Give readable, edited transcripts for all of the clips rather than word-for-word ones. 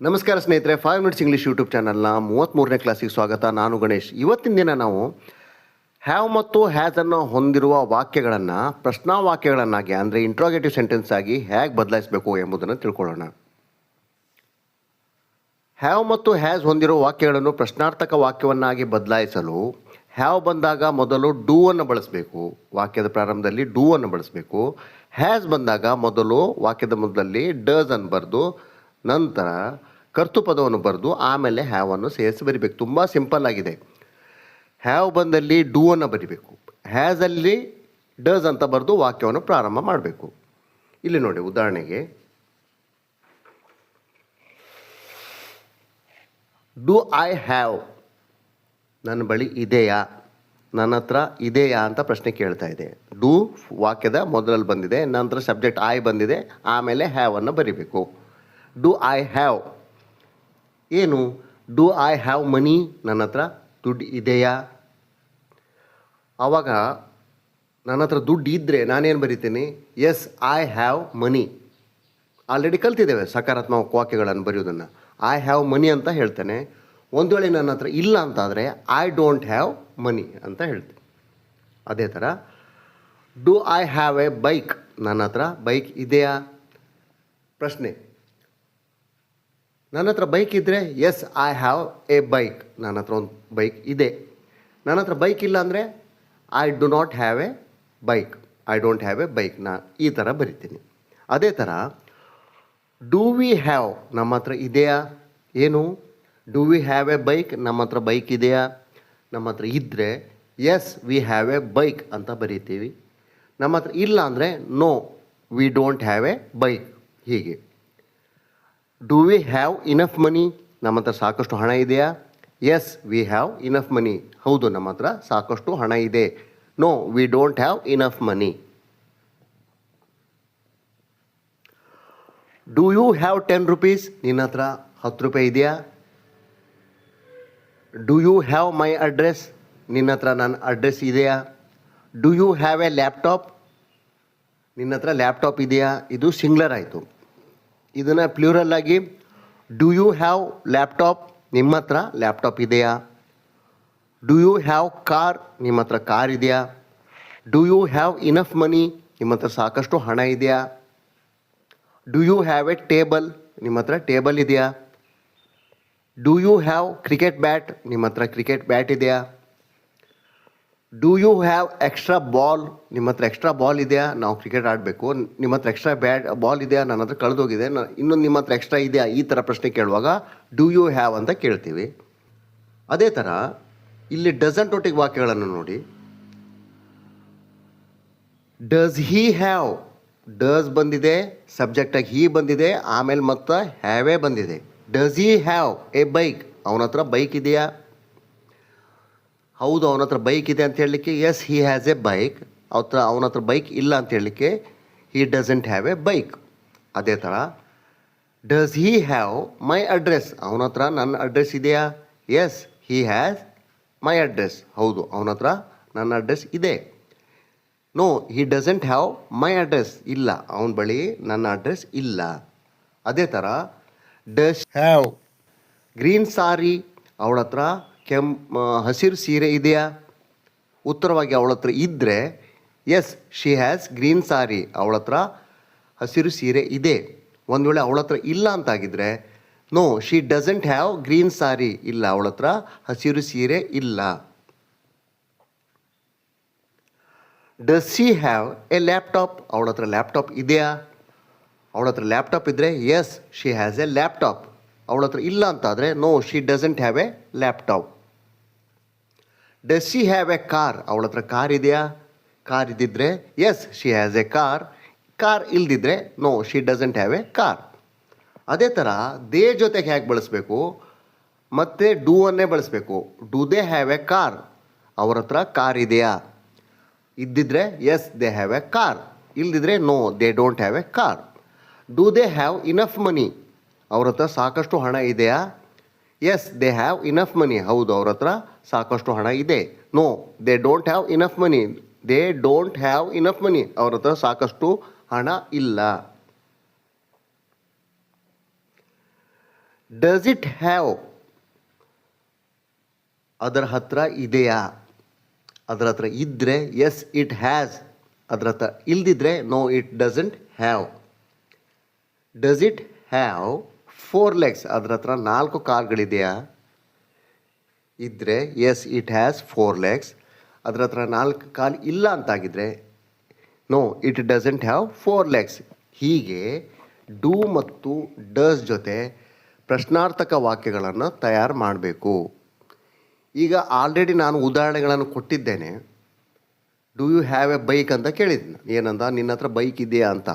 ನಮಸ್ಕಾರ ಸ್ನೇಹಿತರೆ, 5 minutes English YouTube ಚಾನಲ್ನ 33ನೇ ಕ್ಲಾಸಿಗೆ ಸ್ವಾಗತ. ನಾನು ಗಣೇಶ್. ಇವತ್ತಿನ ದಿನ ನಾವು ಹ್ಯಾವ್ ಮತ್ತು ಹ್ಯಾಸ್ ಅನ್ನು ಹೊಂದಿರುವ ವಾಕ್ಯಗಳನ್ನು ಪ್ರಶ್ನಾವಾಕ್ಯಗಳನ್ನಾಗಿ ಅಂದರೆ ಇಂಟ್ರೋಗೇಟಿವ್ ಸೆಂಟೆನ್ಸ್ ಆಗಿ ಹೇಗೆ ಬದಲಾಯಿಸಬೇಕು ಎಂಬುದನ್ನು ತಿಳ್ಕೊಳ್ಳೋಣ. ಹ್ಯಾವ್ ಮತ್ತು ಹ್ಯಾಸ್ ಹೊಂದಿರುವ ವಾಕ್ಯಗಳನ್ನು ಪ್ರಶ್ನಾರ್ಥಕ ವಾಕ್ಯವನ್ನಾಗಿ ಬದಲಾಯಿಸಲು ಹ್ಯಾವ್ ಬಂದಾಗ ಮೊದಲು ಡೂ ಅನ್ನು ಬಳಸಬೇಕು. ವಾಕ್ಯದ ಪ್ರಾರಂಭದಲ್ಲಿ ಡೂ ಅನ್ನು ಬಳಸಬೇಕು. ಹ್ಯಾಸ್ ಬಂದಾಗ ಮೊದಲು ವಾಕ್ಯದ ಮೊದಲಲ್ಲಿ ಡಸ್ ಅನ್ನು ಬರೆದು ನಂತರ ಕರ್ತೃಪದವನ್ನು ಬರೆದು ಆಮೇಲೆ ಹ್ಯಾವನ್ನು ಸೇರಿಸಿ ಬರಿಬೇಕು. ತುಂಬ ಸಿಂಪಲ್ ಆಗಿದೆ. ಹ್ಯಾವ್ ಬಂದಲ್ಲಿ ಡೂ ಅನ್ನು ಬರಿಬೇಕು. ಹ್ಯಾಸಲ್ಲಿ ಡಸ್ ಅಂತ ಬರೆದು ವಾಕ್ಯವನ್ನು ಪ್ರಾರಂಭ ಮಾಡಬೇಕು. ಇಲ್ಲಿ ನೋಡಿ, ಉದಾಹರಣೆಗೆ ಡು ಐ ಹ್ಯಾವ್, ನನ್ನ ಬಳಿ ಇದೆಯಾ, ನನ್ನ ಹತ್ರ ಇದೆಯಾ ಅಂತ ಪ್ರಶ್ನೆ ಕೇಳ್ತಾ ಇದೆ. ಡೂ ವಾಕ್ಯದ ಮೊದಲಲ್ಲಿ ಬಂದಿದೆ, ನಂತರ ಸಬ್ಜೆಕ್ಟ್ ಐ ಬಂದಿದೆ, ಆಮೇಲೆ ಹ್ಯಾವನ್ನು ಬರಿಬೇಕು. ಡು ಐ ಹ್ಯಾವ್ ಏನು? ಡು ಐ ಹ್ಯಾವ್ ಮನಿ, ನನ್ನ ಹತ್ರ ದುಡ್ಡು ಇದೆಯಾ? ಆವಾಗ ನನ್ನ ಹತ್ರ ದುಡ್ಡು ಇದ್ದರೆ ನಾನೇನು ಬರಿತೀನಿ? Yes I have money. Already ಕಲ್ತಿದ್ದೇವೆ ಸಕಾರಾತ್ಮಕ ವಾಕ್ಯಗಳನ್ನು ಬರೆಯೋದನ್ನು. ಐ ಹ್ಯಾವ್ ಮನಿ ಅಂತ ಹೇಳ್ತೇನೆ. ಒಂದು ವೇಳೆ ನನ್ನ ಹತ್ರ ಇಲ್ಲ ಅಂತಾದರೆ ಐ ಡೋಂಟ್ ಹ್ಯಾವ್ ಮನಿ ಅಂತ ಹೇಳ್ತೀನಿ. ಅದೇ ಥರ do I have a bike, ನನ್ನ ಹತ್ರ ಬೈಕ್ ಇದೆಯಾ? ಪ್ರಶ್ನೆ, ನನ್ನ ಹತ್ರ ಬೈಕ್ ಇದ್ದರೆ yes I have a bike, ನನ್ನ ಹತ್ರ ಒಂದು ಬೈಕ್ ಇದೆ. ನನ್ನ ಹತ್ರ ಬೈಕ್ ಇಲ್ಲ ಅಂದರೆ I do not have a bike, I don't have a bike, ಈ ಥರ ಬರಿತೀನಿ. ಅದೇ ಥರ ಡು ವಿ ಹ್ಯಾವ್, ನಮ್ಮ ಹತ್ರ ಇದೆಯಾ? ಏನು? Do we have a bike, ನಮ್ಮ ಹತ್ರ ಬೈಕ್ ಇದೆಯಾ? ನಮ್ಮ ಹತ್ರ ಇದ್ದರೆ yes we have a bike ಅಂತ ಬರಿತೀವಿ. ನಮ್ಮ ಹತ್ರ ಇಲ್ಲ ಅಂದರೆ no we don't have a bike. ಹೀಗೆ. Do we have enough money, ನಮ್ಮ ಹತ್ರ ಸಾಕಷ್ಟು ಹಣ ಇದೆಯಾ? Yes we have enough money, ಹೌದು ನಮ್ಮ ಹತ್ರ ಸಾಕಷ್ಟು ಹಣ ಇದೆ. No we don't have enough money. Do you have 10 rupees, ನಿನ್ನ ಹತ್ರ 10 ರೂಪಾಯಿ ಇದೆಯಾ? Do you have my address, ನಿನ್ನ ಹತ್ರ ನನ್ನ ಅಡ್ರೆಸ್ ಇದೆಯಾ? Do you have a laptop, ನಿನ್ನ ಹತ್ರ ಲ್ಯಾಪ್ಟಾಪ್ ಇದೆಯಾ? ಇದು ಸಿಂಗ್ಲರ್ ಆಯಿತು. ಇದನ್ನು ಪ್ಲೂರಲ್ ಆಗಿ ಡು ಯು ಹ್ಯಾವ್ ಲ್ಯಾಪ್ಟಾಪ್, ನಿಮ್ಮ ಹತ್ರ ಲ್ಯಾಪ್ಟಾಪ್ ಇದೆಯಾ? ಡು ಯು ಹ್ಯಾವ್ ಕಾರ್, ನಿಮ್ಮ ಹತ್ರ ಕಾರ್ ಇದೆಯಾ? Do you have enough money, ನಿಮ್ಮ ಹತ್ರ ಸಾಕಷ್ಟು ಹಣ ಇದೆಯಾ? Do you have a table, ನಿಮ್ಮ ಹತ್ರ ಟೇಬಲ್ ಇದೆಯಾ? Do you have cricket bat, ನಿಮ್ಮ ಹತ್ರ ಕ್ರಿಕೆಟ್ ಬ್ಯಾಟ್ ಇದೆಯಾ? Do you have extra ball, ನಿಮ್ಮ ಹತ್ರ ಎಕ್ಸ್ಟ್ರಾ ಬಾಲ್ ಇದೆಯಾ? ನಾವು ಕ್ರಿಕೆಟ್ ಆಡಬೇಕು, ನಿಮ್ಮ ಹತ್ರ ಎಕ್ಸ್ಟ್ರಾ ಬಾಲ್ ಇದೆಯಾ? ನನ್ನ ಹತ್ರ ಕಳೆದೋಗಿದೆ, ಇನ್ನೊಂದು ನಿಮ್ಮ ಹತ್ರ ಎಕ್ಸ್ಟ್ರಾ ಇದೆಯಾ? ಈ ಥರ ಪ್ರಶ್ನೆ ಕೇಳುವಾಗ ಡು ಯು ಹ್ಯಾವ್ ಅಂತ ಕೇಳ್ತೀವಿ. ಅದೇ ಥರ ಇಲ್ಲಿ ಡಸಂಟ್ ಒಟ್ಟಿಗೆ ವಾಕ್ಯಗಳನ್ನು ನೋಡಿ. ಡಸ್ ಹಿ ಹ್ಯಾವ್, ಡಸ್ ಬಂದಿದೆ, ಸಬ್ಜೆಕ್ಟಾಗಿ ಹಿ ಬಂದಿದೆ, ಆಮೇಲೆ ಮತ್ತೆ ಹ್ಯಾವೇ ಬಂದಿದೆ. Does he have a bike, ಅವನ ಹತ್ರ ಬೈಕ್ ಇದೆಯಾ? ಹೌದು, ಅವನ ಹತ್ರ ಬೈಕ್ ಇದೆ ಅಂತ ಹೇಳಲಿಕ್ಕೆ yes he has a bike. ಅವನ ಹತ್ರ ಬೈಕ್ ಇಲ್ಲ ಅಂತ ಹೇಳಲಿಕ್ಕೆ he doesn't have a bike. ಅದೇ ಥರ does he have my address, ಅವನ ಹತ್ರ ನನ್ನ ಅಡ್ರೆಸ್ ಇದೆಯಾ? Yes he has my address, ಹೌದು ಅವನ ಹತ್ರ ನನ್ನ ಅಡ್ರೆಸ್ ಇದೆ. No he doesn't have my address, ಇಲ್ಲ ಅವನ ಬಳಿ ನನ್ನ ಅಡ್ರೆಸ್ ಇಲ್ಲ. ಅದೇ ಥರ ಡಸ್ ಹ್ಯಾವ್ ಗ್ರೀನ್ ಸಾರಿ, ಅವಳ ಹತ್ರ ಹಸಿರು ಸೀರೆ ಇದೆಯಾ? ಉತ್ತರವಾಗಿ ಅವಳ ಹತ್ರ ಇದ್ದರೆ ಎಸ್ ಶಿ ಹ್ಯಾಸ್ ಗ್ರೀನ್ ಸಾರಿ, ಅವಳ ಹತ್ರ ಹಸಿರು ಸೀರೆ ಇದೆ. ಒಂದು ವೇಳೆ ಅವಳ ಹತ್ರ ಇಲ್ಲ ಅಂತಾಗಿದ್ದರೆ no she doesn't have green sari, ಇಲ್ಲ ಅವಳ ಹತ್ರ ಹಸಿರು ಸೀರೆ ಇಲ್ಲ. Does she have a laptop, ಅವಳ ಹತ್ರ ಲ್ಯಾಪ್ಟಾಪ್ ಇದೆಯಾ? ಅವಳ ಹತ್ರ ಲ್ಯಾಪ್ಟಾಪ್ ಇದ್ದರೆ yes she has a laptop. ಅವಳ ಹತ್ರ ಇಲ್ಲ ಅಂತಾದರೆ no she doesn't have a laptop. Does she have a car, ಅವಳ ಹತ್ರ ಕಾರ್ ಇದೆಯಾ? ಕಾರ್ ಇದ್ದಿದ್ದರೆ yes she has a car. Car ಇಲ್ದಿದ್ರೆ no she doesn't have a car. ಅದೇ ಥರ ದೇ ಜೊತೆಗೆ ಹೇಗೆ ಬಳಸಬೇಕು? ಮತ್ತು ಡೂ ಅನ್ನೇ ಬಳಸಬೇಕು. Do they have a car, ಅವ್ರ ಹತ್ರ ಕಾರ್ ಇದೆಯಾ? ಇದ್ದಿದ್ರೆ yes they have a car, ಇಲ್ದಿದ್ರೆ no they don't have a car. Do they have enough money, ಅವ್ರ ಹತ್ರ ಸಾಕಷ್ಟು ಹಣ ಇದೆಯಾ? Yes they have enough money, ಹೌದು ಅವ್ರ ಹತ್ರ ಸಾಕಷ್ಟು ಹಣ ಇದೆ. No they don't have enough money, they don't have enough money, ಅವ್ರ ಹತ್ರ ಸಾಕಷ್ಟು ಹಣ ಇಲ್ಲ. ಡಸ್ ಇಟ್ ಹ್ಯಾವ್ ಅದರ ಹತ್ರ ಇದೆಯಾ, ಅದರ ಹತ್ರ ಇದ್ದರೆ ಎಸ್ ಇಟ್ ಹ್ಯಾಸ್, ಅದರ ಹತ್ರ ಇಲ್ದಿದ್ರೆ no it doesn't have. Does it have 4 legs ಅದರ ಹತ್ರ 4 ಕಾಲುಗಳಿದೆಯಾ, ಇದ್ದರೆ ಎಸ್ ಇಟ್ ಹ್ಯಾಸ್ 4 legs. ಅದರ ಹತ್ರ 4 ಕಾಲು ಇಲ್ಲ ಅಂತಾಗಿದ್ದರೆ no it doesn't have 4 legs. ಹೀಗೆ ಡೂ ಮತ್ತು ಡಸ್ ಜೊತೆ ಪ್ರಶ್ನಾರ್ಥಕ ವಾಕ್ಯಗಳನ್ನು ತಯಾರು ಮಾಡಬೇಕು. ಈಗ ಆಲ್ರೆಡಿ ನಾನು ಉದಾಹರಣೆಗಳನ್ನು ಕೊಟ್ಟಿದ್ದೇನೆ. Do you have a bike ಅಂತ ಕೇಳಿದ್ದೀನಿ, ಏನಂದ ನಿನ್ನ ಹತ್ರ ಬೈಕ್ ಇದೆಯಾ ಅಂತ.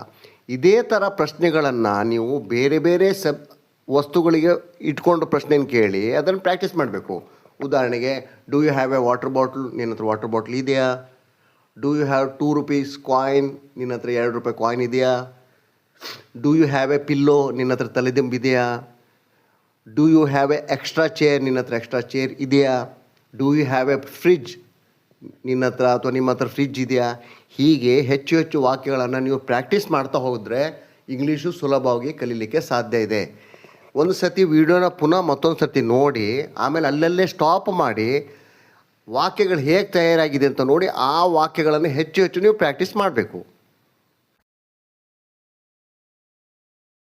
ಇದೇ ಥರ ಪ್ರಶ್ನೆಗಳನ್ನು ನೀವು ಬೇರೆ ಬೇರೆ ವಸ್ತುಗಳಿಗೆ ಇಟ್ಕೊಂಡು ಪ್ರಶ್ನೆಯನ್ನು ಕೇಳಿ ಅದನ್ನು ಪ್ರಾಕ್ಟೀಸ್ ಮಾಡಬೇಕು. ಉದಾಹರಣೆಗೆ do you have a water bottle, ನಿನ್ನ ಹತ್ರ ವಾಟರ್ ಬಾಟ್ಲ್ ಇದೆಯಾ. Do you have 2 rupees coin, ನಿನ್ನ ಹತ್ರ 2 ರೂಪಾಯಿ ಕಾಯಿನ್ ಇದೆಯಾ. Do you have a pillow, ನಿನ್ನ ಹತ್ರ ತಲೆದಿಂಬಿದೆಯಾ. Do you have a extra chair, ನಿನ್ನ ಹತ್ರ ಎಕ್ಸ್ಟ್ರಾ ಚೇರ್ ಇದೆಯಾ. Do you have a fridge, ನಿನ್ನ ಹತ್ರ ಅಥವಾ ನಿಮ್ಮ ಹತ್ರ ಫ್ರಿಡ್ಜ್ ಇದೆಯಾ. ಹೀಗೆ ಹೆಚ್ಚು ಹೆಚ್ಚು ವಾಕ್ಯಗಳನ್ನು ನೀವು ಪ್ರಾಕ್ಟೀಸ್ ಮಾಡ್ತಾ ಹೋದರೆ ಇಂಗ್ಲೀಷು ಸುಲಭವಾಗಿ ಕಲೀಲಿಕ್ಕೆ ಸಾಧ್ಯ ಇದೆ. ಒಂದು ಸತಿ ವಿಡಿಯೋನ ಪುನಃ ಮತ್ತೊಂದು ಸರ್ತಿ ನೋಡಿ ಆಮೇಲೆ ಅಲ್ಲಲ್ಲೇ ಸ್ಟಾಪ್ ಮಾಡಿ ವಾಕ್ಯಗಳು ಹೇಗೆ ತಯಾರಾಗಿದೆ ಅಂತ ನೋಡಿ ಆ ವಾಕ್ಯಗಳನ್ನು ಹೆಚ್ಚು ಹೆಚ್ಚು ನೀವು ಪ್ರಾಕ್ಟೀಸ್ ಮಾಡಬೇಕು.